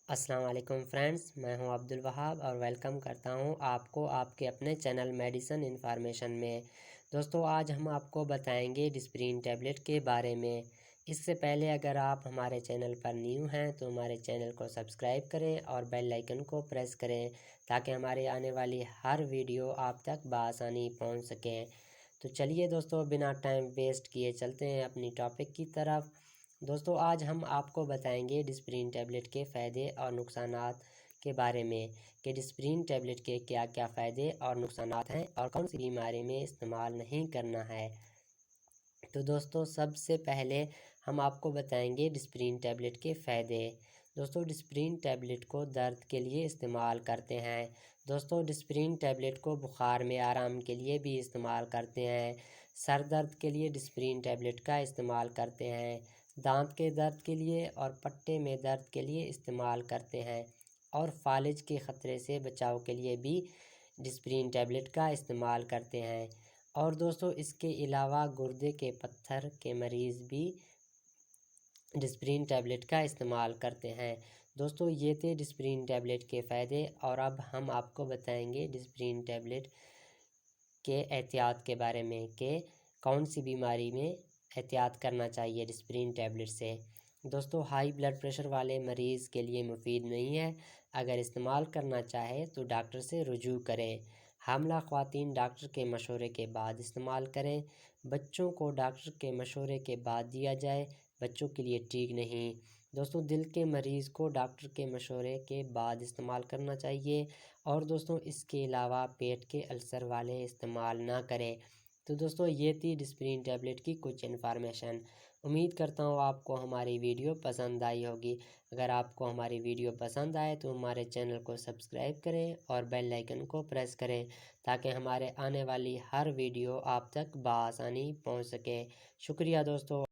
السلام علیکم فرینڈز، میں ہوں عبدالوہاب اور ویلکم کرتا ہوں آپ کو آپ کے اپنے چینل میڈیسن انفارمیشن میں۔ دوستو آج ہم آپ کو بتائیں گے ڈسپرین ٹیبلٹ کے بارے میں۔ اس سے پہلے اگر آپ ہمارے چینل پر نیو ہیں تو ہمارے چینل کو سبسکرائب کریں اور بیل آئیکن کو پریس کریں تاکہ ہمارے آنے والی ہر ویڈیو آپ تک بآسانی پہنچ سکیں۔ تو چلیے دوستو بنا ٹائم ویسٹ کیے چلتے ہیں اپنی ٹاپک کی طرف۔ دوستو آج ہم آپ کو بتائیں گے ڈسپرین ٹیبلٹ کے فائدے اور نقصانات کے بارے میں کہ ڈسپرین ٹیبلٹ کے کیا کیا فائدے اور نقصانات ہیں اور کون سی بیماری میں استعمال نہیں کرنا ہے۔ تو دوستو سب سے پہلے ہم آپ کو بتائیں گے ڈسپرین ٹیبلٹ کے فائدے۔ دوستو ڈسپرین ٹیبلٹ کو درد کے لیے استعمال کرتے ہیں۔ دوستو ڈسپرین ٹیبلٹ کو بخار میں آرام کے لیے بھی استعمال کرتے ہیں۔ سر درد کے لیے ڈسپرین ٹیبلٹ کا استعمال کرتے ہیں۔ دانت کے درد کے لیے اور پٹے میں درد کے لیے استعمال کرتے ہیں اور فالج کے خطرے سے بچاؤ کے لیے بھی ڈسپرین ٹیبلٹ کا استعمال کرتے ہیں۔ اور دوستو اس کے علاوہ گردے کے پتھر کے مریض بھی ڈسپرین ٹیبلٹ کا استعمال کرتے ہیں۔ دوستو یہ تھے ڈسپرین ٹیبلٹ کے فائدے، اور اب ہم آپ کو بتائیں گے ڈسپرین ٹیبلٹ کے احتیاط کے بارے میں کہ کون سی بیماری میں احتیاط کرنا چاہیے ڈسپرین ٹیبلٹ سے۔ دوستو ہائی بلڈ پریشر والے مریض کے لیے مفید نہیں ہے، اگر استعمال کرنا چاہے تو ڈاکٹر سے رجوع کریں۔ حاملہ خواتین ڈاکٹر کے مشورے کے بعد استعمال کریں۔ بچوں کو ڈاکٹر کے مشورے کے بعد دیا جائے، بچوں کے لیے ٹھیک نہیں۔ دوستو دل کے مریض کو ڈاکٹر کے مشورے کے بعد استعمال کرنا چاہیے، اور دوستو اس کے علاوہ پیٹ کے السر والے استعمال نہ کریں۔ تو دوستو یہ تھی ڈسپرین ٹیبلٹ کی کچھ انفارمیشن۔ امید کرتا ہوں آپ کو ہماری ویڈیو پسند آئی ہوگی۔ اگر آپ کو ہماری ویڈیو پسند آئے تو ہمارے چینل کو سبسکرائب کریں اور بیل آئیکن کو پریس کریں تاکہ ہمارے آنے والی ہر ویڈیو آپ تک بآسانی پہنچ سکے۔ شکریہ دوستو۔